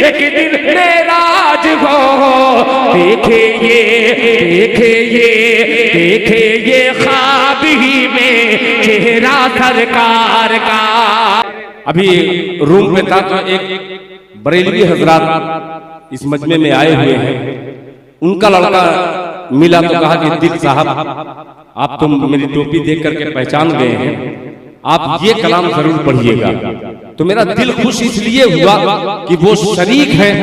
एक दिन मेराज हो। देखे ये ख्वाब ही में चेहरा सरकार का। अभी रूम पे था तो एक बरेलवी हजरात इस मजमे में आए हुए हैं। उनका लड़का मिला तो कहा कि दिल साहब आप तो मेरी टोपी देख करके पहचान गए हैं, आप ये कलाम जरूर पढ़िएगा। तो मेरा दिल खुश इसलिए हुआ कि वो शरीक हैं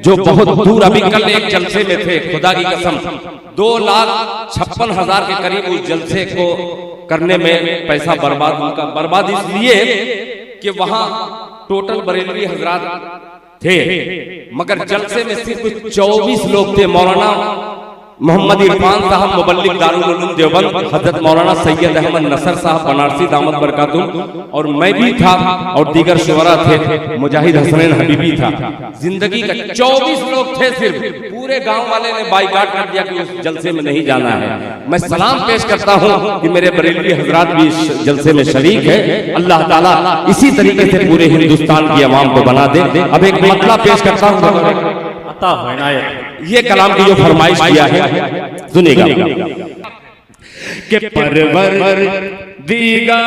जो बहुत दूर, अभी कल एक जलसे में थे, खुदा की कसम 2,56,000 के करीब उस जलसे को करने में पैसा बर्बाद, उनका बर्बाद इसलिए कि वहां टोटल बरेलवी हजरात थे, मगर जलसे में सिर्फ 24 लोग थे। मौलाना मोहम्मद इरफान साहब मुबल्लिग दारुल उलूम देवबंद, हजरत मौलाना सैयद अहमद नसर साहब बनारसी दामद बरकातुहू, और मैं भी था और दीगर शुरा थे, मुजाहिद हसनैन हबीबी था। जिंदगी का 24 लोग थे सिर्फ। पूरे गांव वाले ने बाइकाट कर दिया कि उस जलसे में नहीं जाना है। मैं सलाम पेश करता हूं कि मेरे बरेलवी हजरात भी इस जलसे में शरीक है। अल्लाह ताला इसी तरीके से पूरे हिंदुस्तान की अवाम को बना दे। अब एक मतला पेश करता हूं, ये कलाम की जो फरमाइश किया है सुनिएगा कि परवर दीगा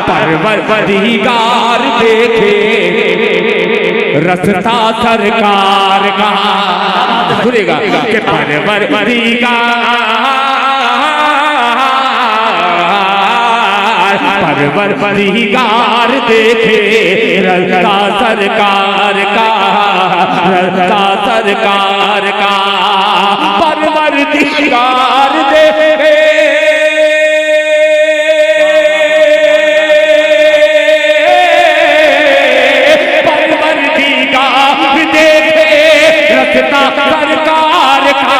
परवरदिगार देखे रसता सरकार का। सुनेगा कि परवरदिगार देखे रसता सरकार का, रसता सरकार का। परवरदिगार देखे सरकार का।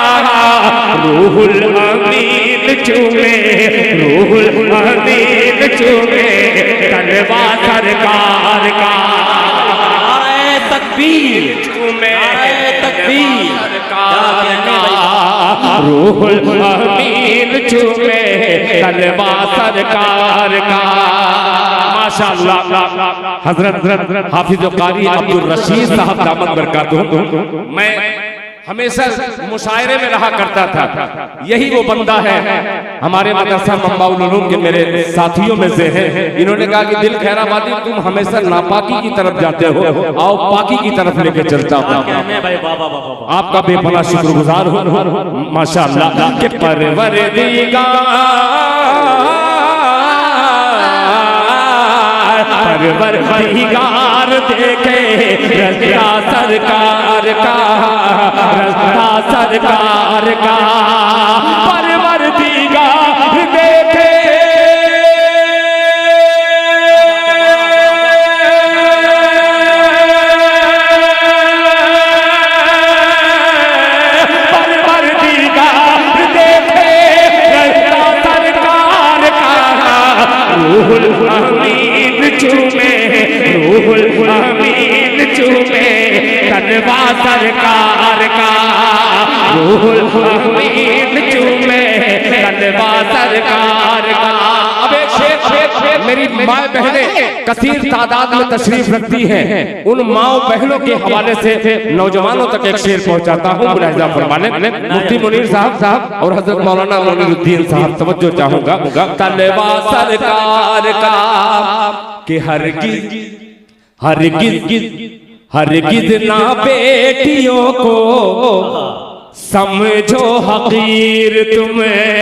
रूहुल अमीन चूमे, रूहुल अमीन चूमे तलवा सरकार का। तकबीर चूमे, तकबीर सरकार का। रूहुल अमीन चूमे तलवा सरकार का। माशाअल्लाह हजरत हाफिज कारी अब्दुल रशीद साहब दामद बरकातुहू। मैं हमेशा मुशायरे में रहा करता था। यही वो बंदा है हमारे मदरसा मंबाउल उलूम के मेरे साथियों में से है। इन्होंने कहा कि दिल खैराबादी तुम हमेशा नापाकी की तरफ जाते हो, आओ पाकी की तरफ लेके चलता हूं। आपका बेपनाह शुक्रगुजार हूं माशाअल्लाह। के परवरदिगार परवरदिगार देखे रज़ा सरकार का, रज़ा सरकार का। परवरदिगार देखे परवरदिगार देखे रज़ा सरकार का। रूहुल अमीन चूमे, रूहुल अमीन चूमे तलवा सरकार का। रूहुल अमीन चूमे तलवा सरकार का। अब एक शेर मेरी माँ बहनें कसीर तादाद में तशरीफ रखती हैं, उन माओ बहनों के हवाले से नौजवानों तक एक शेर पहुंचाता हूँ। मुलाहिजा फरमाने मुफ्ती मुनीर साहब और हजरत मौलाना मोइनुद्दीन साहब तवज्जो चाहूंगा। तलवा सरकार का कि हरगिज ना बेटियों को समझो हकीर तुम्हें।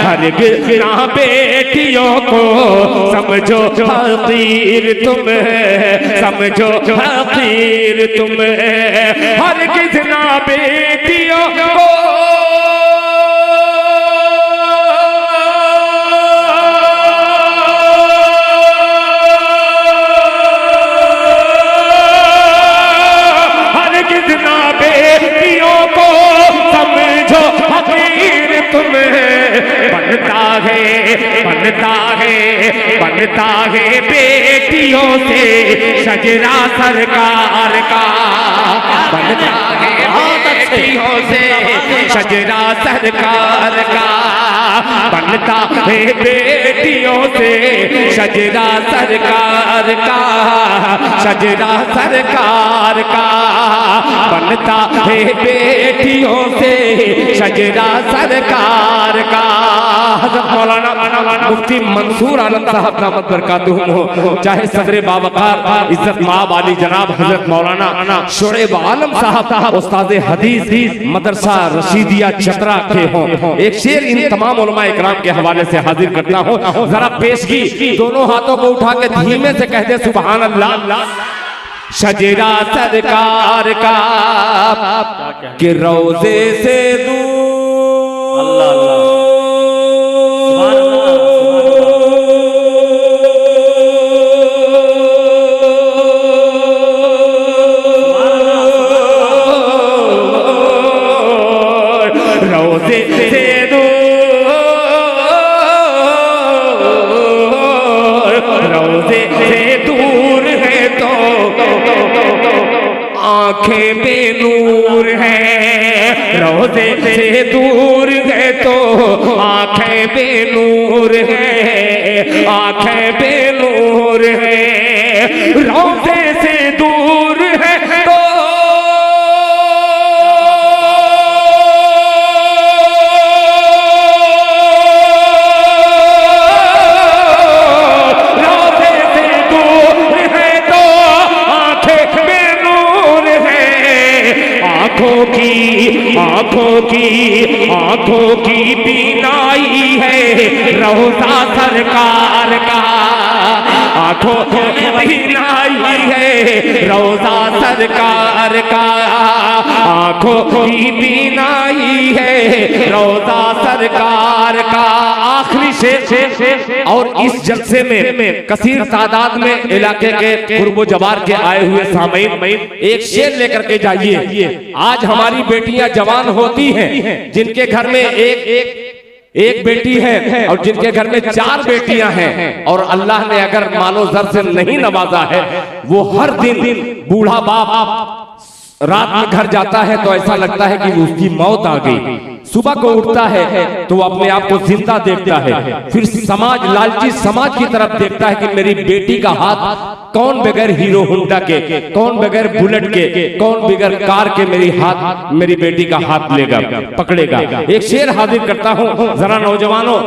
हरगिज ना बेटियों को समझो हकीर तुम्हें, समझो हकीर तुम्हें। हरगिज ना बेटियों को बनता बनता है बेटियों से शजरा सरकार का, बनता है बेटियों से शजरा सरकार का, बनता है बेटियों से शजरा सरकार का, शजरा सरकार का, बनता है बेटियों से शजरा सरकार का। हज़रत मौलाना मुफ्ती मंसूर आलम साहब दामत बरकातुहुम हो, चाहे सदर बावकार इज्जत माब वाली जनाब हजरत मौलाना शुएब आलम साहब उस्ताद हदीस मदरसा रशीदिया चतरा के हों, एक शेर इन तमाम उलमा इकराम के हवाले से हाजिर करता हूँ। जरा पेशगी, दोनों हाथों को उठा के धीमे से कह दे सुभान अल्लाह। शजरा सरकार का कि रोजे से दूर अल्लाह रोजे से दूर है तो आंखें बेनूर हैं, रोजे से दूर है तो आंखें बेनूर हैं, आंखें बेनूर हैं, रोजे से दूर है तो आंखों की बीनाई है रोजा सरकार का, आंखों की बीनाई है रोजा सरकार का, आंखों की बीनाई है रोजा सरकार का। आखिरी शेर और इस जलसे में कसीर तादाद में इलाके के कुर्बो जवार के आए हुए सामईन एक शेर लेकर के जाइए। आज हमारी बेटियां जवान होती हैं जिनके घर में एक बेटी है और जिनके घर में 4 बेटियां हैं, और अल्लाह ने अगर मालो जर से नहीं नवाजा है, वो हर दिन बूढ़ा बाप रात में घर जाता है तो ऐसा लगता है कि उसकी मौत आ गई। सुबह को उठता है तो वो अपने आप को जिंदा देखता है, फिर समाज, लालची समाज की तरफ देखता है कि मेरी बेटी का हाथ कौन बगैर हीरो होंडा के, कौन बगैर बुलेट के, कौन बगैर कार के मेरी बेटी का हाथ लेगा, पकड़ेगा। एक शेर हाजिर करता हूँ, जरा नौजवानों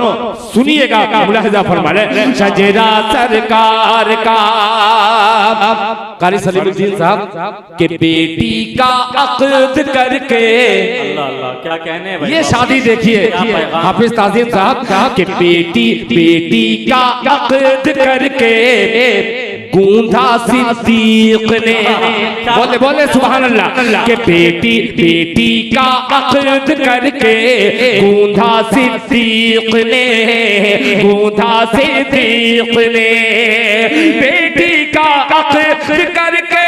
सुनिएगा, मुलाहिजा फरमाए। शजरा सरकार का कारी सलीमुद्दीन साहब के बेटी का अक़्द करके, अल्लाह अल्लाह क्या कहने हैं भाई, ये शादी देखिए हाफिज ताज़ीम साहब के बेटी का अक़्द करके गूंधा सिद्दीक ने, बोले सुभान अल्लाह, के बेटी का अक़्द करके गूंधा सिद्दीक ने, गूंधा सिद्दीक ने, बेटी का अक़्द करके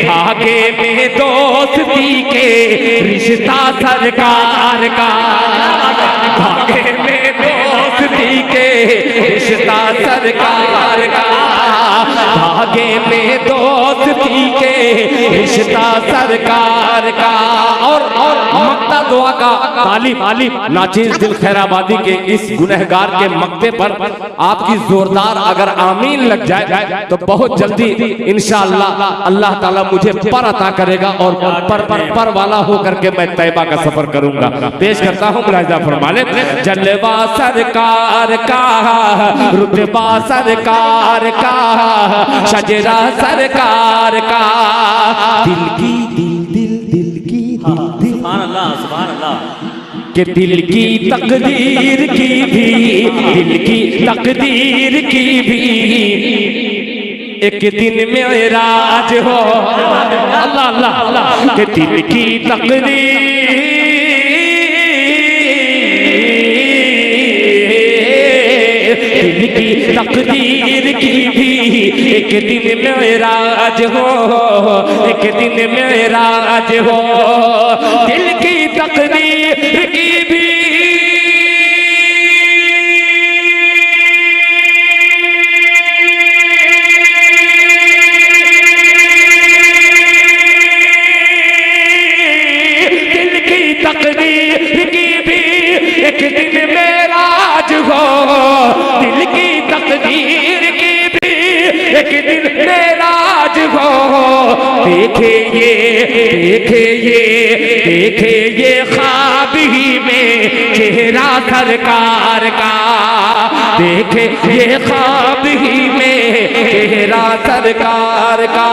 धागे में दोस्ती के रिश्ता सरकार का, धागे में दोस्ती के रिश्ता सरकार का, धागे में दोस्ती के रिश्ता सरकार का। और मक्ता दुआ का तालिब नाचीज दिल खैराबादी के इस गुनहगार के मक्ते पर आपकी जोरदार अगर आमीन लग जाए तो बहुत जल्दी इंशाअल्लाह अल्लाह ताला मुझे पर अता करेगा और पर वाला होकर के मैं तैबा का सफर करूंगा। पेश करता हूँ मुलाहिजा फरमाने। जलवा सरकार का, रुतबा सरकार का, शजरा सरकार का, दिल की सुभान अल्लाह सुभान अल्लाह, के दिल की तकदीर की भी, दिल की तकदीर की भी एक दिन मेराज हो, अल्लाह अल्लाह अल्लाह के दिल की तकदीर दिल की तकदीर की भी एक दिन मेराज हो, एक दिन मेराज हो, दिल की तकदीर की भी तकदीर की भी एक दिन मेराज हो, दिल की तकदीर की भी एक दिन मेराज हो। देखे ये ख्वाब ही में चेहरा सरकार का, देखे ये ख्वाब ही में चेहरा सरकार का।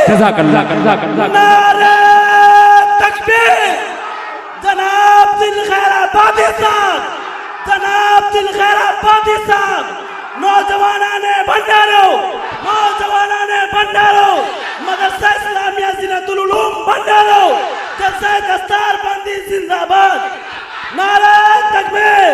जज़ाकल्लाह जज़ाकल्लाह। जनाब दिल खैराबादी साहब, जनाब दिल खैराबादी साहब, नौजवाना ने भंडारो, नौजवाना ने भंडारो, मदरसा इस्लामिया ज़ीनतुल उलूम भंडारो, जलसा दस्तार बंदी जिंदाबाद, नारे तकबीर।